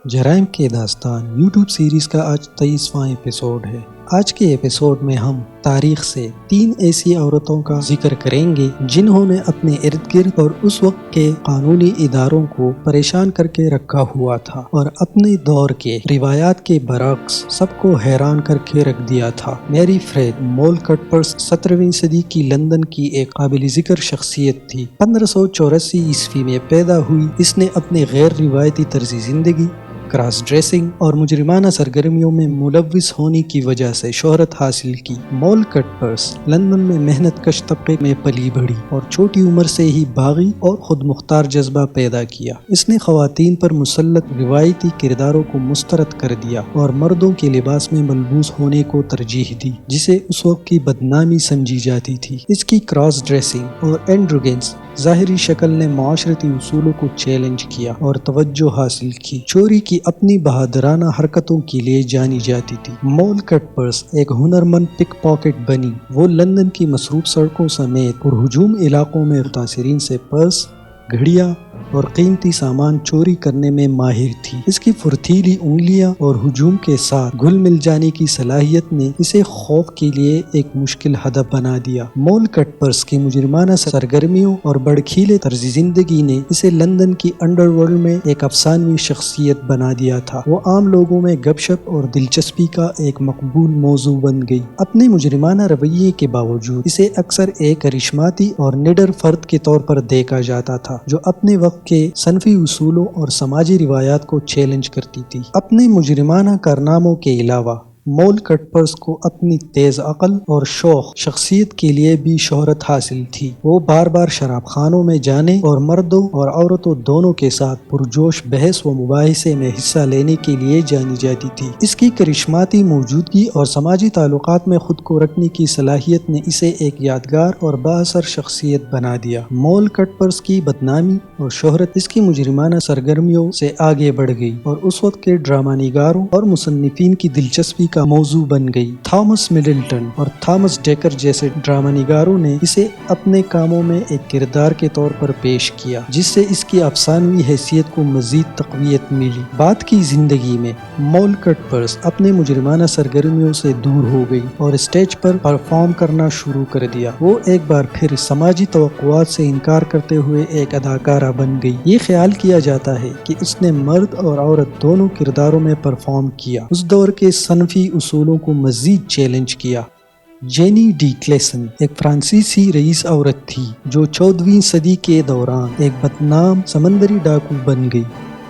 جرائم کے داستان یوٹیوب سیریز کا آج 23واں ایپیسوڈ ہے۔ آج کے ایپیسوڈ میں ہم تاریخ سے 3 ایسی عورتوں کا ذکر کریں گے جنہوں نے اپنے ارد گرد اور اس وقت کے قانونی اداروں کو پریشان کر کے رکھا ہوا تھا اور اپنے دور کے روایات کے برعکس سب کو حیران کر کے رکھ دیا تھا۔ میری فریڈ مول کٹپرس 17ویں صدی کی لندن کی ایک قابل ذکر شخصیت تھی۔ 1584 عیسوی میں پیدا ہوئی، اس نے اپنے غیر روایتی طرز زندگی، کراس ڈریسنگ اور مجرمانہ سرگرمیوں میں ملوث ہونے کی وجہ سے شہرت حاصل کی۔ مول کٹپرس لندن میں محنت کش طبقے میں پلی بڑھی اور چھوٹی عمر سے ہی باغی اور خود مختار جذبہ پیدا کیا۔ اس نے خواتین پر مسلط روایتی کرداروں کو مسترد کر دیا اور مردوں کے لباس میں ملبوس ہونے کو ترجیح دی، جسے اس وقت کی بدنامی سمجھی جاتی تھی۔ اس کی کراس ڈریسنگ اور اینڈروگینس ظاہری شکل نے معاشرتی اصولوں کو چیلنج کیا اور توجہ حاصل کی۔ چوری کی اپنی بہادرانہ حرکتوں کے لیے جانی جاتی تھی۔ مول کٹپرس ایک ہنرمند پک پاکٹ بنی۔ وہ لندن کی مصروف سڑکوں سمیت پرہجوم علاقوں میں متاثرین سے پرس، گھڑیاں اور قیمتی سامان چوری کرنے میں ماہر تھی۔ اس کی پھرتیلی انگلیاں اور ہجوم کے ساتھ گھل مل جانے کی صلاحیت نے اسے خوف کے لیے ایک مشکل ہدف بنا دیا۔ مول کٹپرس کی مجرمانہ سرگرمیوں اور بڑکھیلے طرز زندگی نے اسے لندن کی انڈر ورلڈ میں ایک افسانوی شخصیت بنا دیا تھا۔ وہ عام لوگوں میں گپ شپ اور دلچسپی کا ایک مقبول موضوع بن گئی۔ اپنے مجرمانہ رویے کے باوجود اسے اکثر ایک کرشماتی اور نڈر فرد کے طور پر دیکھا جاتا تھا جو اپنے وقت کے صنفی اصولوں اور سماجی روایات کو چیلنج کرتی تھی۔ اپنے مجرمانہ کارناموں کے علاوہ مول کٹپرس کو اپنی تیز عقل اور شوخ شخصیت کے لیے بھی شہرت حاصل تھی۔ وہ بار بار شراب خانوں میں جانے اور مردوں اور عورتوں دونوں کے ساتھ پرجوش بحث و مباحثے میں حصہ لینے کے لیے جانی جاتی تھی۔ اس کی کرشماتی موجودگی اور سماجی تعلقات میں خود کو رکھنے کی صلاحیت نے اسے ایک یادگار اور بااثر شخصیت بنا دیا۔ مول کٹپرس کی بدنامی اور شہرت اس کی مجرمانہ سرگرمیوں سے آگے بڑھ گئی اور اس وقت کے ڈرامہ نگاروں اور مصنفین کی دلچسپی کا موضوع بن گئی۔ تھامس مڈلٹن اور تھامس ڈیکر جیسے ڈرامہ نگاروں نے اسے اپنے کاموں میں ایک کردار کے طور پر پیش کیا، جس سے اس کی افسانوی حیثیت کو مزید تقویت ملی۔ بعد کی زندگی میں مول کٹپرس اپنے مجرمانہ سرگرمیوں سے دور ہو گئی اور اسٹیج پر پرفارم کرنا شروع کر دیا۔ وہ ایک بار پھر سماجی توقعات سے انکار کرتے ہوئے ایک اداکارہ بن گئی۔ یہ خیال کیا جاتا ہے کہ اس نے مرد اور عورت دونوں کرداروں میں پرفارم کیا، اس دور کے صنفی اصولوں کو مزید چیلنج کیا۔ جینی ڈی کلیسن ایک فرانسیسی رئیس عورت تھی جو 14ویں صدی کے دوران ایک بدنام سمندری ڈاکو بن گئی۔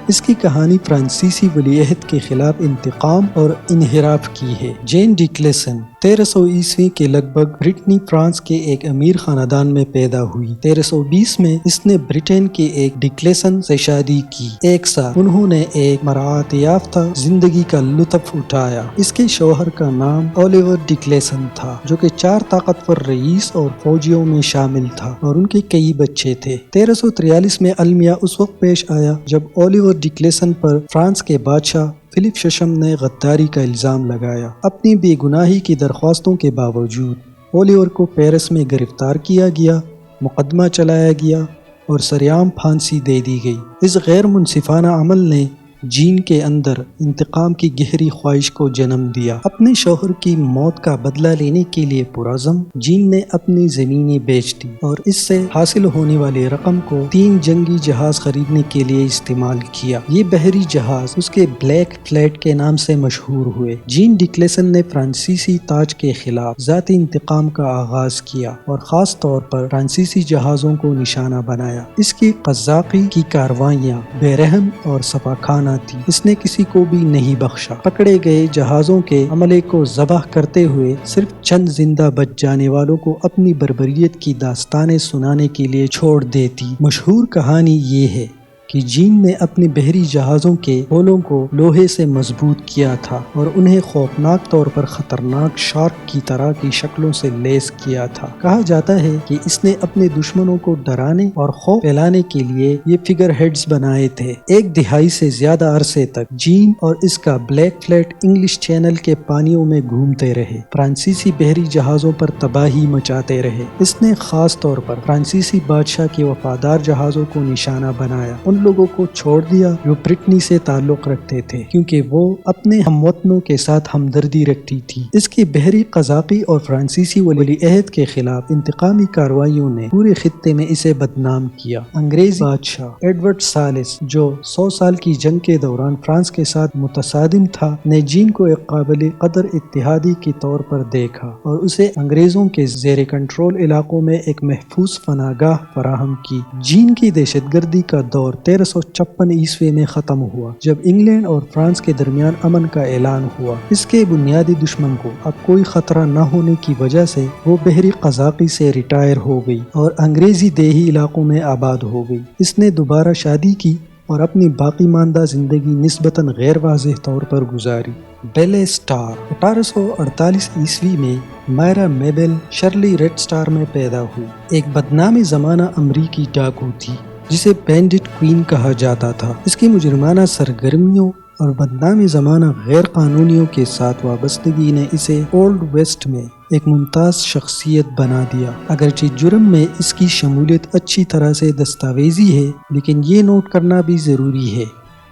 اس کی کہانی فرانسیسی ولی عہد کے خلاف انتقام اور انحراف کی ہے۔ جین ڈی کلیسن 1300 عیسوی کے لگ بھگ برٹنی فرانس کے ایک امیر خاندان میں پیدا ہوئی۔ 1320 میں اس نے برٹن کے ایک ڈی کلیسن سے شادی کی۔ ایک سال انہوں نے ایک مراعات یافتہ زندگی کا لطف اٹھایا۔ اس کے شوہر کا نام اولیور ڈی کلیسن تھا جو کہ 4 طاقتور رئیس اور فوجیوں میں شامل تھا اور ان کے کئی بچے تھے۔ 1343 میں المیہ اس وقت پیش آیا جب اولیور ڈی کلیسن پر فرانس کے بادشاہ فلپ ششم نے غداری کا الزام لگایا۔ اپنی بے گناہی کی درخواستوں کے باوجود اولیور کو پیرس میں گرفتار کیا گیا، مقدمہ چلایا گیا اور سرعام پھانسی دے دی گئی۔ اس غیر منصفانہ عمل نے جین کے اندر انتقام کی گہری خواہش کو جنم دیا۔ اپنے شوہر کی موت کا بدلہ لینے کے لیے پرعزم جین نے اپنی زمینیں بیچ دی اور اس سے حاصل ہونے والی رقم کو 3 جنگی جہاز خریدنے کے لیے استعمال کیا۔ یہ بحری جہاز اس کے بلیک فلیٹ کے نام سے مشہور ہوئے۔ جین ڈی کلیسن نے فرانسیسی تاج کے خلاف ذاتی انتقام کا آغاز کیا اور خاص طور پر فرانسیسی جہازوں کو نشانہ بنایا۔ اس کی قزاقی کی کاروائیاں بے رحم اور سفاکانہ تھی۔ اس نے کسی کو بھی نہیں بخشا۔ پکڑے گئے جہازوں کے عملے کو ذبح کرتے ہوئے صرف چند زندہ بچ جانے والوں کو اپنی بربریت کی داستانیں سنانے کے لیے چھوڑ دیتی۔ مشہور کہانی یہ ہے کہ جین نے اپنے بحری جہازوں کے پولوں کو لوہے سے مضبوط کیا تھا اور انہیں خوفناک طور پر خطرناک شارک کی طرح کی شکلوں سے لیس کیا تھا۔ کہا جاتا ہے کہ اس نے اپنے دشمنوں کو ڈرانے اور خوف پھیلانے کے لیے یہ فگر ہیڈز بنائے تھے۔ 1 دہائی سے زیادہ عرصے تک جین اور اس کا بلیک فلیٹ انگلش چینل کے پانیوں میں گھومتے رہے، فرانسیسی بحری جہازوں پر تباہی مچاتے رہے۔ اس نے خاص طور پر فرانسیسی بادشاہ کے وفادار جہازوں کو نشانہ بنایا، ان لوگوں کو چھوڑ دیا جو برٹنی سے تعلق رکھتے تھے، کیونکہ وہ اپنے ہم وطنوں کے ساتھ ہمدردی رکھتی تھی۔ اس کی بحری قزاقی اور فرانسیسی ولی عہد کے خلاف انتقامی کارروائیوں نے پورے خطے میں اسے بدنام کیا۔ انگریزی بادشاہ ایڈورڈ ثالث، جو 100 سال کی جنگ کے دوران فرانس کے ساتھ متصادم تھا، نے جین کو ایک قابل قدر اتحادی کے طور پر دیکھا اور اسے انگریزوں کے زیر کنٹرول علاقوں میں ایک محفوظ پناہ گاہ فراہم کی۔ جین کی دہشت گردی کا دور 1356 عیسوی میں ختم ہوا، جب انگلینڈ اور فرانس کے درمیان امن کا اعلان ہوا۔ اس کے بنیادی دشمن کو اب کوئی خطرہ نہ ہونے کی وجہ سے وہ بحری قزاقی سے ریٹائر ہو گئی اور انگریزی دیہی علاقوں میں آباد ہو گئی۔ اس نے دوبارہ شادی کی اور اپنی باقی ماندہ زندگی نسبتاً غیر واضح طور پر گزاری۔ بیلے اسٹار 1848 عیسوی میں Myra Maybelle Shirley Reed Starr میں پیدا ہوئی۔ ایک بدنام زمانہ امریکی ڈاکو تھی جسے بینڈٹ کوئین کہا جاتا تھا۔ اس کی مجرمانہ سرگرمیوں اور بدنام زمانہ غیر قانونیوں کے ساتھ وابستگی نے اسے اولڈ ویسٹ میں ایک ممتاز شخصیت بنا دیا۔ اگرچہ جرم میں اس کی شمولیت اچھی طرح سے دستاویزی ہے، لیکن یہ نوٹ کرنا بھی ضروری ہے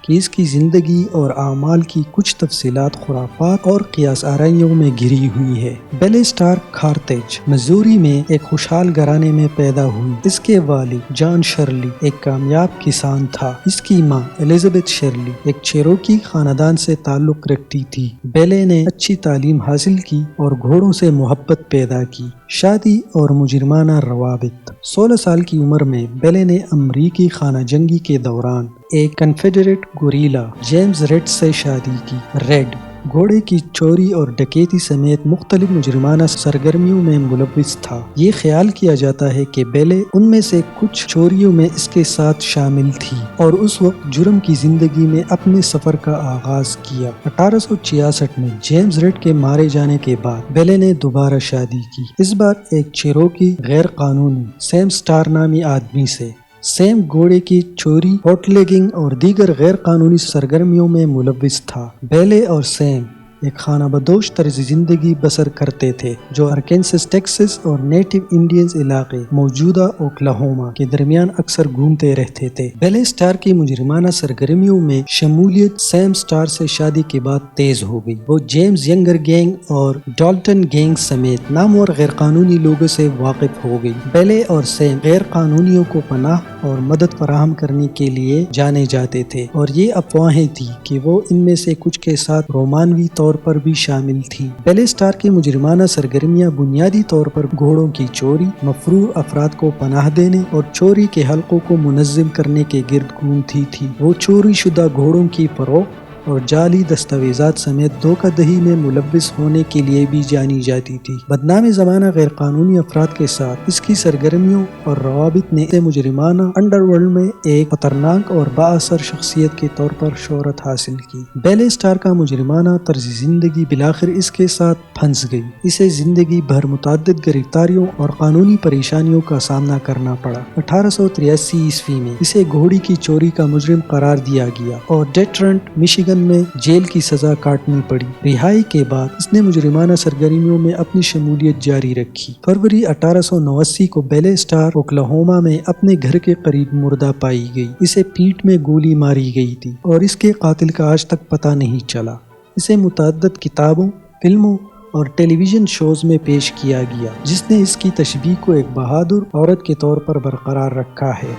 کہ اس کی زندگی اور اعمال کی کچھ تفصیلات خرافات اور قیاس آرائیوں میں گھری ہوئی ہے۔ بیلے اسٹار کارتھیج، مزوری میں ایک خوشحال گھرانے میں پیدا ہوئی۔ اس کے والد جان شرلی ایک کامیاب کسان تھا۔ اس کی ماں الزبتھ شرلی ایک چیروکی خاندان سے تعلق رکھتی تھی۔ بیلے نے اچھی تعلیم حاصل کی اور گھوڑوں سے محبت پیدا کی۔ شادی اور مجرمانہ روابط۔ 16 سال کی عمر میں بیلے نے امریکی خانہ جنگی کے دوران ایک کنفیڈریٹ گوریلا جیمز ریڈ سے شادی کی۔ ریڈ گھوڑے کی چوری اور ڈکیتی سمیت مختلف مجرمانہ سرگرمیوں میں ملوث تھا۔ یہ خیال کیا جاتا ہے کہ بیلے ان میں سے کچھ چوریوں میں اس کے ساتھ شامل تھی اور اس وقت جرم کی زندگی میں اپنے سفر کا آغاز کیا۔ 1866 میں جیمز ریڈ کے مارے جانے کے بعد بیلے نے دوبارہ شادی کی، اس بار ایک چیروکی غیر قانونی سیم اسٹار نامی آدمی سے۔ سیم گھوڑے کی چوری، ہوٹلیگنگ اور دیگر غیر قانونی سرگرمیوں میں ملوث تھا۔ بیلے اور سیم ایک خانہ بدوش طرز زندگی بسر کرتے تھے جو ارکینسس ٹیکساس اور نیٹو انڈینز علاقے موجودہ اوکلاہوما کے درمیان اکثر گھومتے رہتے تھے۔ بیلے اسٹار کی مجرمانہ سرگرمیوں میں شمولیت سیم اسٹار سے شادی کے بعد تیز ہو گئی۔ وہ جیمز ینگر گینگ اور ڈالٹن گینگ سمیت نامور غیر قانونی لوگوں سے واقف ہو گئی۔ بیلے اور سیم غیر قانونیوں کو پناہ اور مدد فراہم کرنے کے لیے جانے جاتے تھے اور یہ افواہیں تھی کہ وہ ان میں سے کچھ کے ساتھ رومانوی طور پر بھی شامل تھی۔ بیلے اسٹار کی مجرمانہ سرگرمیاں بنیادی طور پر گھوڑوں کی چوری، مفرور افراد کو پناہ دینے اور چوری کے حلقوں کو منظم کرنے کے گرد گھومتی تھی۔ وہ چوری شدہ گھوڑوں کی فروخت اور جعلی دستاویزات سمیت دھوکہ دہی میں ملوث ہونے کے لیے بھی جانی جاتی تھی۔ بدنام زمانہ غیر قانونی افراد کے ساتھ اس کی سرگرمیوں اور روابط نے اسے مجرمانہ انڈر ورلڈ میں ایک خطرناک اور با اثر شخصیت کے طور پر شہرت حاصل کی۔ بیلے اسٹار کا مجرمانہ طرز زندگی بالآخر اس کے ساتھ پھنس گئی۔ اسے زندگی بھر متعدد گرفتاریوں اور قانونی پریشانیوں کا سامنا کرنا پڑا۔ 1883 عیسوی میں اسے گھوڑی کی چوری کا مجرم قرار دیا گیا اور ڈیٹرنٹ مشیگن میں جیل کی سزا کاٹنی پڑی۔ رہائی کے بعد اس نے مجرمانہ سرگرمیوں میں اپنی شمولیت جاری رکھی۔ فروری 1889 کو بیلے اسٹار اوکلاہوما میں اپنے گھر کے قریب مردہ پائی گئی۔ اسے پیٹھ میں گولی ماری گئی تھی اور اس کے قاتل کا آج تک پتہ نہیں چلا۔ اسے متعدد کتابوں، فلموں اور ٹیلی ویژن شوز میں پیش کیا گیا، جس نے اس کی تشبیہ کو ایک بہادر عورت کے طور پر برقرار رکھا ہے۔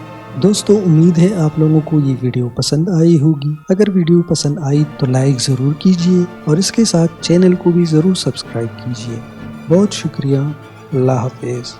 دوستو، امید ہے آپ لوگوں کو یہ ویڈیو پسند آئی ہوگی۔ اگر ویڈیو پسند آئی تو لائک ضرور کیجئے اور اس کے ساتھ چینل کو بھی ضرور سبسکرائب کیجئے۔ بہت شکریہ۔ اللہ حافظ۔